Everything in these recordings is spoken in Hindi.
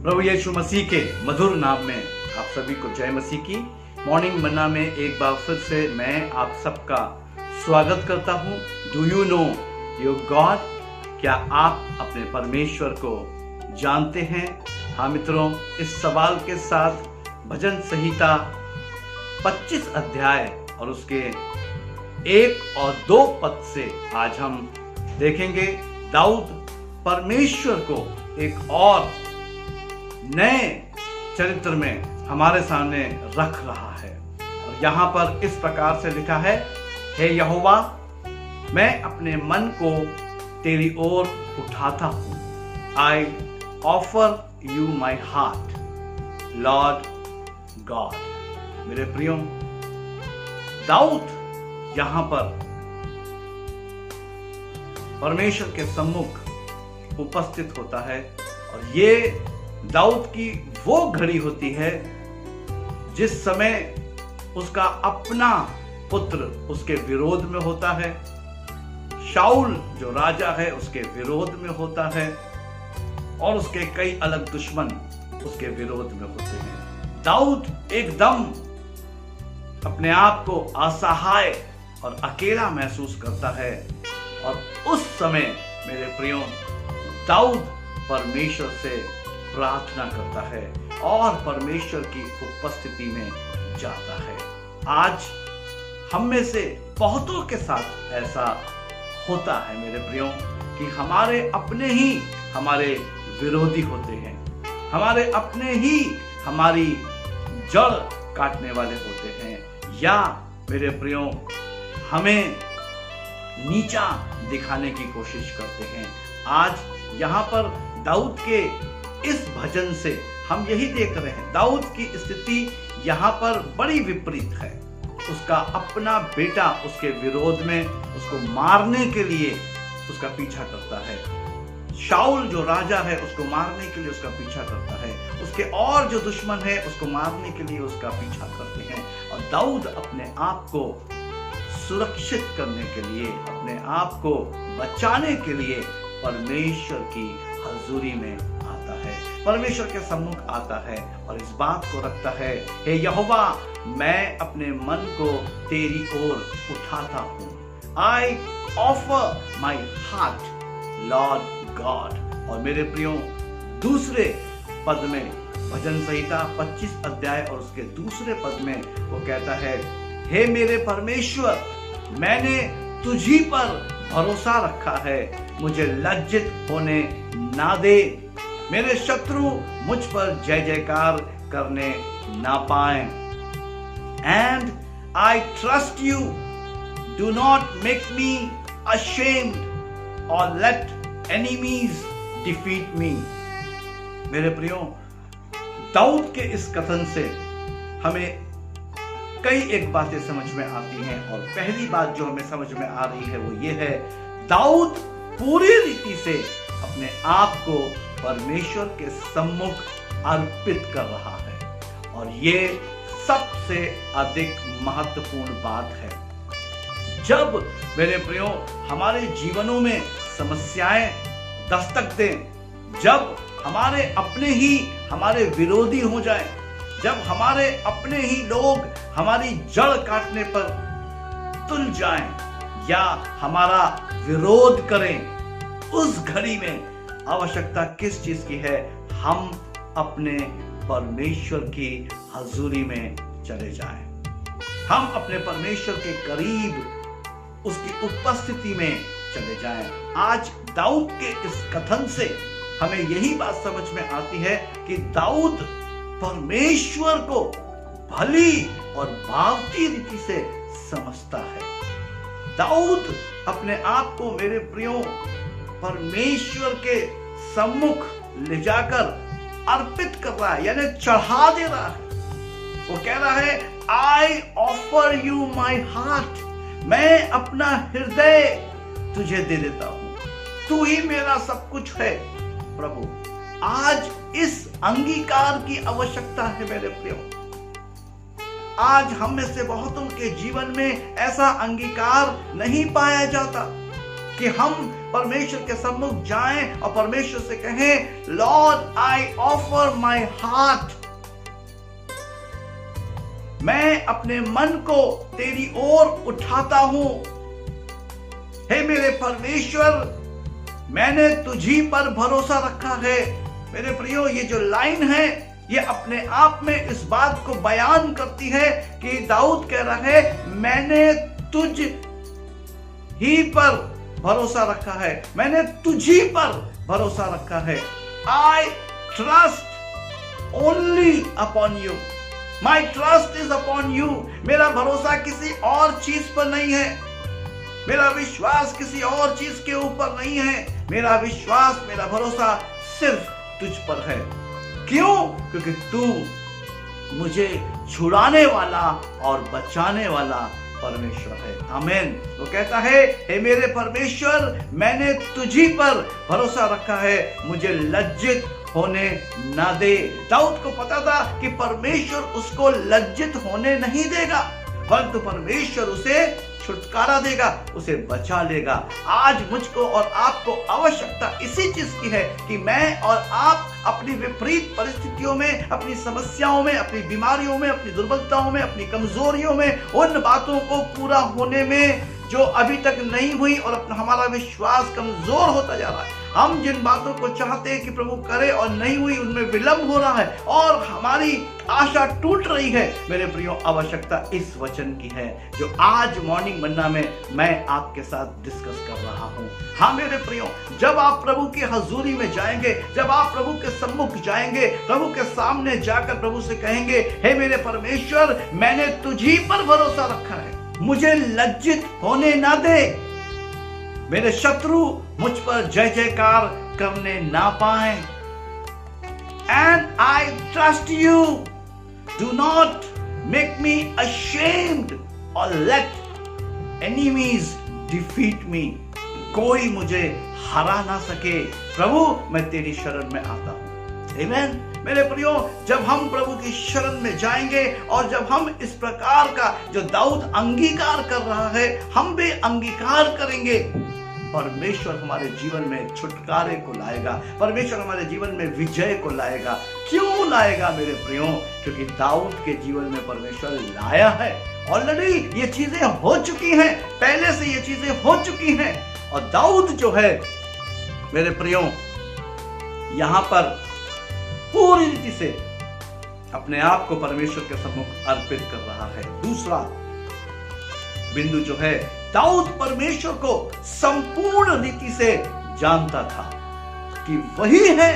प्रभु यीशु मसीह के मधुर नाम में आप सभी को जय मसीह की। मॉर्निंग मन्ना में एक बार फिर से मैं आप सबका स्वागत करता हूँ। Do you know your God? क्या आप अपने परमेश्वर को जानते हैं? हाँ मित्रों, इस सवाल के साथ भजन संहिता 25 अध्याय और उसके 1 और 2 पद से आज हम देखेंगे। दाऊद परमेश्वर को एक और नए चरित्र में हमारे सामने रख रहा है और यहाँ पर इस प्रकार से लिखा है, हे यहोवा, मैं अपने मन को तेरी ओर उठाता हूँ। I offer you my heart, Lord God. मेरे प्रियो, दाऊद यहाँ पर परमेश्वर के सम्मुख उपस्थित होता है और ये दाऊद की वो घड़ी होती है जिस समय उसका अपना पुत्र उसके विरोध में होता है, शाऊल जो राजा है उसके विरोध में होता है और उसके कई अलग दुश्मन उसके विरोध में होते हैं। दाऊद एकदम अपने आप को असहाय और अकेला महसूस करता है और उस समय मेरे प्रियो, दाऊद परमेश्वर से प्रार्थना करता है और परमेश्वर की उपस्थिति में जाता है। आज हम में से बहुतों के साथ ऐसा होता है मेरे प्रियो कि हमारे अपने ही हमारे विरोधी होते हैं, हमारे अपने ही हमारी जड़ काटने वाले होते हैं, या मेरे प्रियो हमें नीचा दिखाने की कोशिश करते हैं। आज यहाँ पर दाऊद के इस भजन से हम यही देख रहे हैं। दाऊद की स्थिति यहाँ पर बड़ी विपरीत है। उसका अपना बेटा उसके विरोध में उसको मारने के लिए उसका पीछा करता है। शाऊल जो राजा है उसको मारने के लिए उसका पीछा करता है। उसके और जो दुश्मन है उसको मारने के लिए उसका पीछा करते हैं। और दाऊद अपने आप को सुरक्षित करने के लिए, अपने आप को बचाने के लिए परमेश्वर की हजूरी में आता है, परमेश्वर के सम्मुख आता है और इस बात को रखता है, हे यहोवा, मैं अपने मन को तेरी ओर उठाता हूँ। I offer my heart, Lord God. और मेरे प्रियो, दूसरे पद में भजन संहिता 25 अध्याय और उसके दूसरे पद में वो कहता है, हे मेरे परमेश्वर, मैंने तुझी पर भरोसा रखा है, मुझे लज्जित होने ना दे, मेरे शत्रु मुझ पर जय जयकार करने ना पाए। And I trust you, do not make me ashamed और लेट एनिमीज डिफीट मी। मेरे प्रियो, दाऊद के इस कथन से हमें कई एक बातें समझ में आती हैं और पहली बात जो हमें समझ में आ रही है वो ये है, दाऊद पूरी रीति से अपने आप को परमेश्वर के सम्मुख अर्पित कर रहा है और ये सबसे अधिक महत्वपूर्ण बात है। जब मेरे प्रियो हमारे जीवनों में समस्याएं दस्तक दें, जब हमारे अपने ही हमारे विरोधी हो जाएं, जब हमारे अपने ही लोग हमारी जड़ काटने पर तुल जाएं या हमारा विरोध करें, उस घड़ी में आवश्यकता किस चीज की है? हम अपने परमेश्वर की हजूरी में चले जाएं, हम अपने परमेश्वर के करीब उसकी उपस्थिति में चले जाएं। आज दाऊद के इस कथन से हमें यही बात समझ में आती है कि दाऊद परमेश्वर को भली और भावती रीति से समझता है। दाऊद अपने आप को मेरे प्रियो परमेश्वर के सम्मुख ले जाकर अर्पित कर रहा है, यानी चढ़ा दे रहा है। वो कह रहा है, I offer you my heart, मैं अपना हृदय तुझे दे देता हूं, तू ही मेरा सब कुछ है। प्रभु, आज इस अंगीकार की आवश्यकता है मेरे प्रियो। आज हम में से बहुतों के जीवन में ऐसा अंगीकार नहीं पाया जाता। कि हम परमेश्वर के सम्मुख जाएं और परमेश्वर से कहें, Lord I offer my heart, मैं अपने मन को तेरी ओर उठाता हूं। हे मेरे परमेश्वर, मैंने तुझी पर भरोसा रखा है। मेरे प्रियो, ये जो लाइन है ये अपने आप में इस बात को बयान करती है कि दाऊद कह रहा है, मैंने तुझ ही पर भरोसा रखा है, मैंने तुझी पर भरोसा रखा है। I trust only upon you, my trust is upon you. मेरा भरोसा किसी और चीज पर नहीं है, मेरा विश्वास किसी और चीज के ऊपर नहीं है, मेरा विश्वास, मेरा भरोसा सिर्फ तुझ पर है। क्यों? क्योंकि तू मुझे छुड़ाने वाला और बचाने वाला परमेश्वर है। आमीन। वो कहता है, हे मेरे परमेश्वर, मैंने तुझी पर भरोसा रखा है, मुझे लज्जित होने ना दे। दाऊद को पता था कि परमेश्वर उसको लज्जित होने नहीं देगा, परंतु परमेश्वर उसे छुटकारा देगा, उसे बचा लेगा। आज मुझको और आपको आवश्यकता इसी चीज की है कि मैं और आप अपनी विपरीत परिस्थितियों में, अपनी समस्याओं में, अपनी बीमारियों में, अपनी दुर्बलताओं में, अपनी कमजोरियों में, उन बातों को पूरा होने में जो अभी तक नहीं हुई और हमारा विश्वास कमजोर होता जा रहा है, हम जिन बातों को चाहते हैं कि प्रभु करे और नहीं हुई, उनमें विलंब हो रहा है और हमारी आशा टूट रही है। मेरे प्रियो, आवश्यकता इस वचन की है जो आज मॉर्निंग मन्ना में मैं आपके साथ डिस्कस कर रहा हूं। हाँ मेरे प्रियो, जब आप प्रभु की हजूरी में जाएंगे, जब आप प्रभु के सम्मुख जाएंगे, प्रभु के सामने जाकर प्रभु से कहेंगे, हे मेरे परमेश्वर, मैंने तुझी पर भरोसा रखा है, मुझे लज्जित होने ना दे, मेरे शत्रु मुझ पर जय जयकार करने ना पाए। And I trust you, do not make me ashamed और लेट एनिमीज डिफीट मी। कोई मुझे हरा ना सके। प्रभु, मैं तेरी शरण में आता हूं। आमीन। मेरे प्रियो, जब हम प्रभु की शरण में जाएंगे और जब हम इस प्रकार का जो दाऊद अंगीकार कर रहा है, हम भी अंगीकार करेंगे, परमेश्वर हमारे जीवन में छुटकारे को लाएगा, परमेश्वर हमारे जीवन में विजय को लाएगा। क्यों लाएगा मेरे प्रियो? क्योंकि दाऊद के जीवन में परमेश्वर लाया है। ऑलरेडी ये चीजें हो चुकी हैं, पहले से ये चीजें हो चुकी हैं। और दाऊद जो है मेरे प्रियो, यहां पर पूरी रीति से अपने आप को परमेश्वर के सम्मुख अर्पित कर रहा है। दूसरा बिंदु जो है, दाऊद परमेश्वर को संपूर्ण रीति से जानता था कि वही है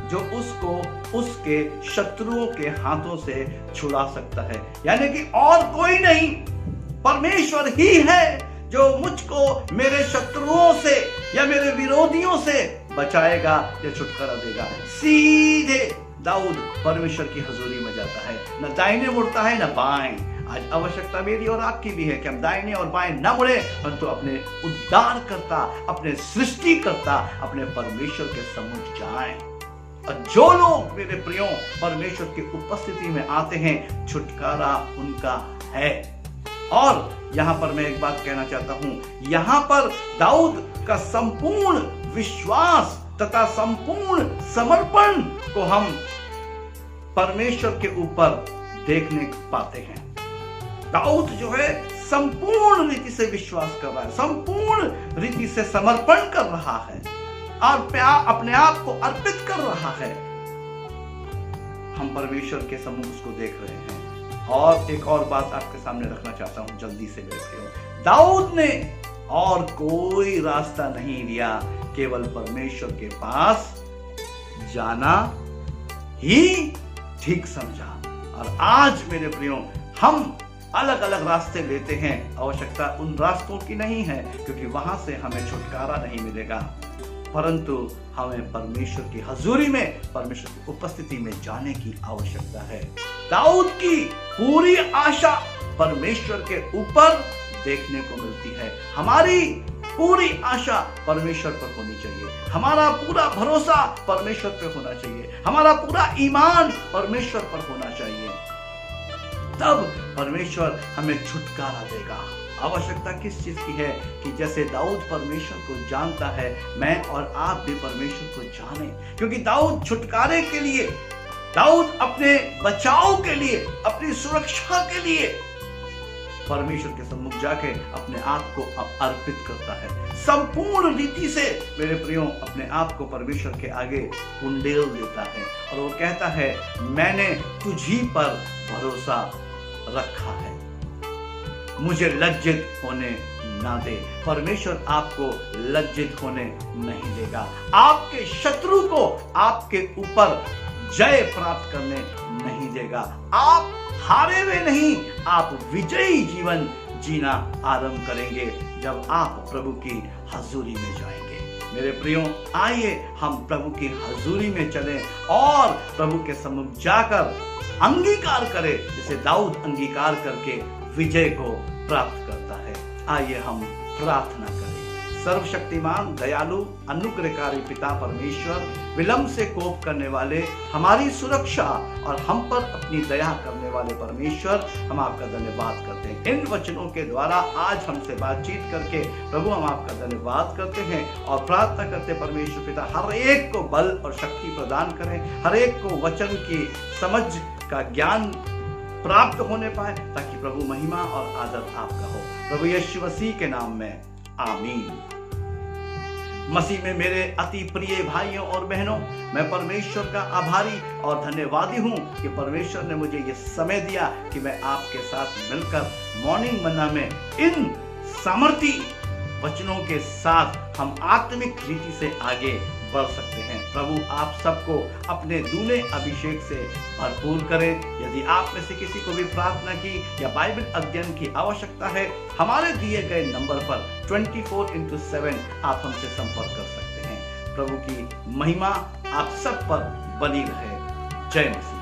जो उसको उसके शत्रुओं के हाथों से छुड़ा सकता है, यानी कि और कोई नहीं, परमेश्वर ही है जो मुझको मेरे शत्रुओं से या मेरे विरोधियों से बचाएगा या छुटकारा देगा। सीधे दाऊद परमेश्वर की हजूरी में जाता है, न दाहिने मुड़ता है न बाएं। आज आवश्यकता मेरी और आपकी भी है कि हम दाहिने और बाएं न मुड़े, परंतु अपने उद्धारकर्ता, अपने सृष्टिकर्ता, अपने परमेश्वर के सम्मुख जाएं। और जो लोग मेरे प्रियो परमेश्वर की उपस्थिति में आते हैं, छुटकारा उनका है। और यहां पर मैं एक बात कहना चाहता हूं, यहां पर दाऊद का संपूर्ण विश्वास तथा संपूर्ण समर्पण को हम परमेश्वर के ऊपर देखने पाते हैं। दाऊद जो है संपूर्ण रीति से विश्वास कर रहा है, संपूर्ण रीति से समर्पण कर रहा है और अपने आप को अर्पित कर रहा है। हम परमेश्वर के सम्मुख उसको देख रहे हैं। और एक और बात आपके सामने रखना चाहता हूं जल्दी से मेरे। दाऊद ने और कोई रास्ता नहीं लिया, केवल परमेश्वर के पास जाना ही ठीक समझा। और आज मेरे प्रियो, हम अलग अलग रास्ते लेते हैं, आवश्यकता उन रास्तों की नहीं है, क्योंकि वहां से हमें छुटकारा नहीं मिलेगा, परंतु हमें परमेश्वर की हजूरी में, परमेश्वर की उपस्थिति में जाने की आवश्यकता है। दाऊद की पूरी आशा परमेश्वर के ऊपर देखने को मिलती है। हमारी पूरी आशा परमेश्वर पर होनी चाहिए, हमारा पूरा भरोसा परमेश्वर पर होना चाहिए, हमारा पूरा ईमान परमेश्वर पर होना चाहिए। तब परमेश्वर हमें छुटकारा देगा। आवश्यकता किस चीज की है कि जैसे दाऊद परमेश्वर को जानता है, मैं और आप भी परमेश्वर को जाने। क्योंकि दाऊद छुटकारे के लिए, दाऊद अपने बचाव के लिए, अपनी सुरक्षा के लिए परमेश्वर के सम्मुख जाके अपने आप को अर्पित करता है। संपूर्ण रीति से मेरे प्रियो अपने आप को परमेश्वर के आगे उंडेल देता है और वो कहता है, मैंने तुझी पर भरोसा रखा है, मुझे लज्जित होने ना दे। परमेश्वर आपको लज्जित होने नहीं देगा, आपके शत्रु को आपके ऊपर जय प्राप्त करने नहीं देगा। आप हारे हुए नहीं, आप विजयी जीवन जीना आरंभ करेंगे जब आप प्रभु की हजूरी में जाएंगे। मेरे प्रियो, आइए हम प्रभु की हजूरी में चलें और प्रभु के सम्मुख जाकर अंगीकार करें, जैसे दाऊद अंगीकार करके विजय को प्राप्त करता है। आइए हम प्रार्थना करें। सर्वशक्तिमान, दयालु, अनुग्रहकारी पिता परमेश्वर, विलंब से कोप करने वाले, हमारी सुरक्षा और हम पर अपनी दया करने वाले परमेश्वर, हम आपका धन्यवाद करते हैं। इन वचनों के द्वारा आज हमसे बातचीत करके प्रभु हम आपका धन्यवाद करते हैं और प्रार्थना करते परमेश्वर पिता हर एक को बल और शक्ति प्रदान करें, हर एक को वचन की समझ का ज्ञान प्राप्त होने पाए, ताकि प्रभु महिमा और आदर आपका हो। प्रभु यीशु मसीह के नाम में आमीन। मसीह में मेरे अति प्रिय भाइयों और बहनों, मैं परमेश्वर का आभारी और धन्यवादी हूं कि परमेश्वर ने मुझे ये समय दिया कि मैं आपके साथ मिलकर मॉर्निंग मन्ना में इन सामर्थी वचनों के साथ हम आत्मिक रीति से आगे बढ़ सकते हैं। प्रभु आप सबको अपने दूने अभिषेक से भरपूर करें। यदि आप में से किसी को भी प्रार्थना की या बाइबल अध्ययन की आवश्यकता है, हमारे दिए गए नंबर पर 24/7 आप हमसे संपर्क कर सकते हैं। प्रभु की महिमा आप सब पर बनी रहे। जय मसीह।